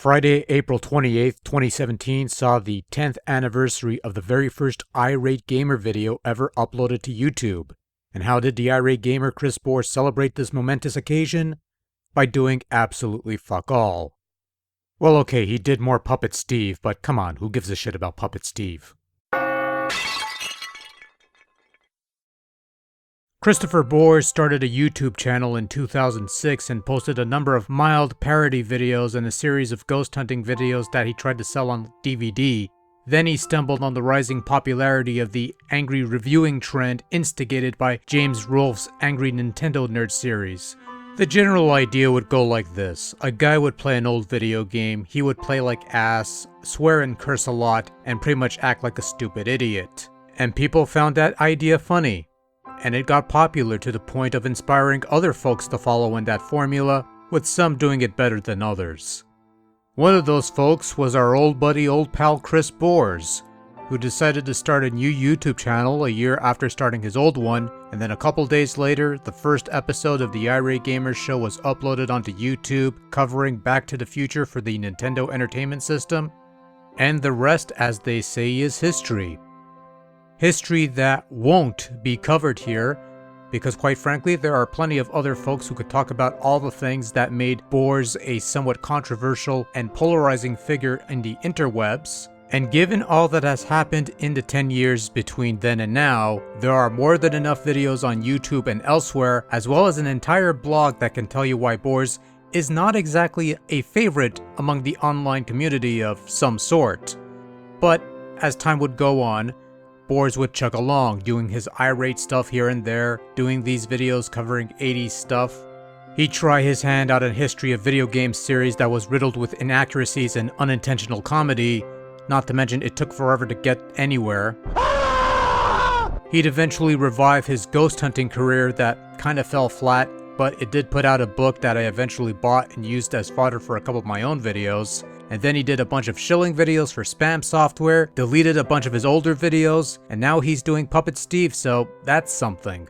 Friday, April 28th, 2017 saw the 10th anniversary of the very first Irate Gamer video ever uploaded to YouTube. And how did the Irate Gamer Chris Bohr celebrate this momentous occasion? By doing absolutely fuck all. Well, okay, he did more Puppet Steve, but come on, who gives a shit about Puppet Steve? Christopher Bohr started a YouTube channel in 2006 and posted a number of mild parody videos and a series of ghost hunting videos that he tried to sell on DVD. Then he stumbled on the rising popularity of the angry reviewing trend instigated by James Rolfe's Angry Nintendo Nerd series. The general idea would go like this. A guy would play an old video game, he would play like ass, swear and curse a lot, and pretty much act like a stupid idiot. And people found that idea funny. And it got popular to the point of inspiring other folks to follow in that formula, with some doing it better than others. One of those folks was our old buddy old pal Chris Bohr, who decided to start a new YouTube channel a year after starting his old one, and then a couple days later, the first episode of the Irate Gamer show was uploaded onto YouTube, covering Back to the Future for the Nintendo Entertainment System. And the rest, as they say, is history. History that won't be covered here, because quite frankly, there are plenty of other folks who could talk about all the things that made Bohr a somewhat controversial and polarizing figure in the interwebs. And given all that has happened in the 10 years between then and now, there are more than enough videos on YouTube and elsewhere, as well as an entire blog that can tell you why Bohr is not exactly a favorite among the online community of some sort. But as time would go on, Bohr would chug along, doing his irate stuff here and there, doing these videos covering 80s stuff. He'd try his hand at a history of video games series that was riddled with inaccuracies and unintentional comedy, not to mention it took forever to get anywhere. He'd eventually revive his ghost hunting career that kinda fell flat, but it did put out a book that I eventually bought and used as fodder for a couple of my own videos. And then he did a bunch of shilling videos for spam software, deleted a bunch of his older videos, and now he's doing Puppet Steve, so that's something.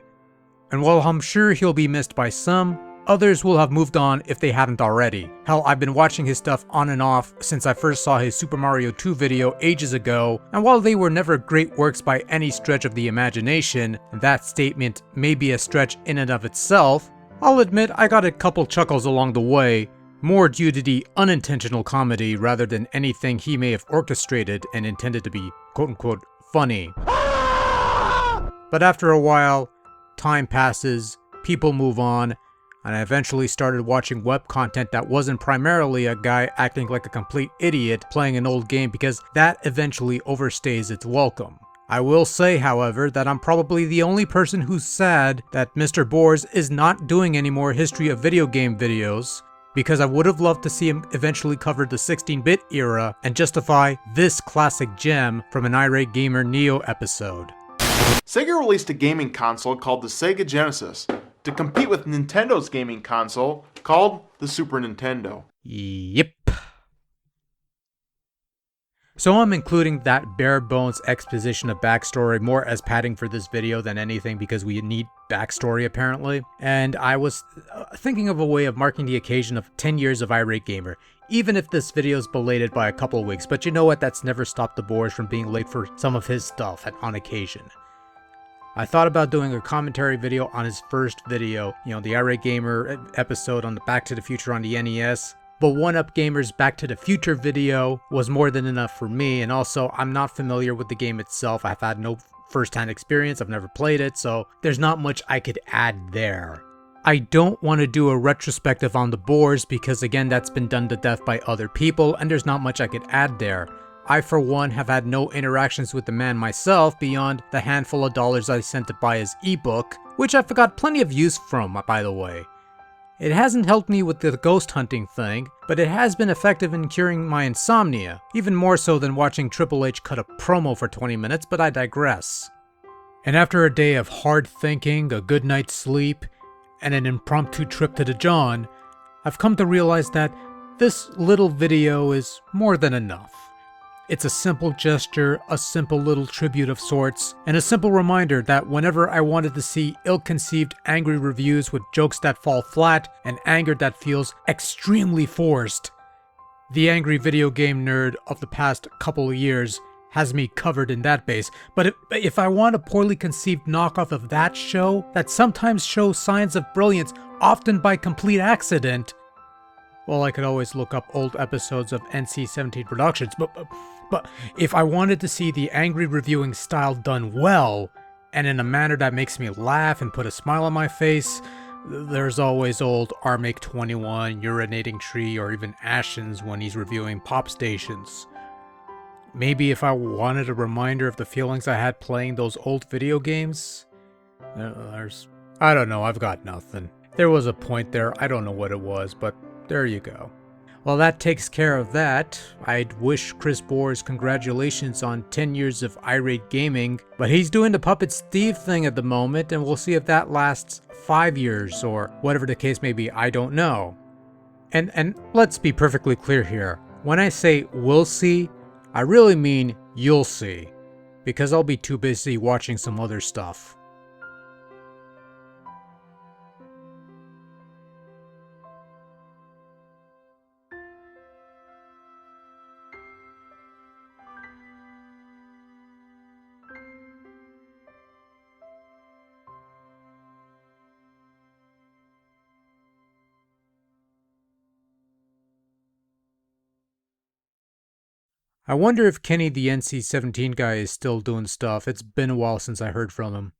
And while I'm sure he'll be missed by some, others will have moved on if they hadn't already. Hell, I've been watching his stuff on and off since I first saw his Super Mario 2 video ages ago, and while they were never great works by any stretch of the imagination, and that statement may be a stretch in and of itself, I'll admit I got a couple chuckles along the way, more due to the unintentional comedy rather than anything he may have orchestrated and intended to be quote-unquote funny. But after a while, time passes, people move on, and I eventually started watching web content that wasn't primarily a guy acting like a complete idiot playing an old game, because that eventually overstays its welcome. I will say, however, that I'm probably the only person who's sad that Mr. Bohr is not doing any more history of video game videos, because I would have loved to see him eventually cover the 16-bit era and justify this classic gem from an Irate Gamer Neo episode. Sega released a gaming console called the Sega Genesis to compete with Nintendo's gaming console called the Super Nintendo. Yep. So I'm including that bare bones exposition of backstory more as padding for this video than anything, because we need backstory apparently. And I was thinking of a way of marking the occasion of 10 years of Irate Gamer, even if this video is belated by a couple of weeks. But you know what, that's never stopped the Bohr from being late for some of his stuff on occasion. I thought about doing a commentary video on his first video, the Irate Gamer episode on the Back to the Future on the NES. But One Up Gamer's Back to the Future video was more than enough for me, and also I'm not familiar with the game itself. I've had no first-hand experience, I've never played it, so there's not much I could add there. I don't want to do a retrospective on the Bohr because again, that's been done to death by other people, and there's not much I could add there. I for one have had no interactions with the man myself beyond the handful of dollars I sent to buy his ebook, which I've got plenty of use from, by the way. It hasn't helped me with the ghost hunting thing, but it has been effective in curing my insomnia, even more so than watching Triple H cut a promo for 20 minutes, but I digress. And after a day of hard thinking, a good night's sleep, and an impromptu trip to the John, I've come to realize that this little video is more than enough. It's a simple gesture, a simple little tribute of sorts, and a simple reminder that whenever I wanted to see ill-conceived angry reviews with jokes that fall flat and anger that feels extremely forced, the angry video game nerd of the past couple of years has me covered in that base. But if I want a poorly conceived knockoff of that show that sometimes shows signs of brilliance, often by complete accident, well, I could always look up old episodes of NC-17 Productions, but if I wanted to see the angry reviewing style done well, and in a manner that makes me laugh and put a smile on my face, there's always old Armake21, Urinating Tree, or even Ashens when he's reviewing pop stations. Maybe if I wanted a reminder of the feelings I had playing those old video games? I don't know, I've got nothing. There was a point there, I don't know what it was, but there you go. Well, that takes care of that. I'd wish Chris Boers congratulations on 10 years of Irate Gaming, but he's doing the Puppet Steve thing at the moment, and we'll see if that lasts 5 years, or whatever the case may be, I don't know. And let's be perfectly clear here. When I say we'll see, I really mean you'll see, because I'll be too busy watching some other stuff. I wonder if Kenny the NC-17 guy is still doing stuff. It's been a while since I heard from him.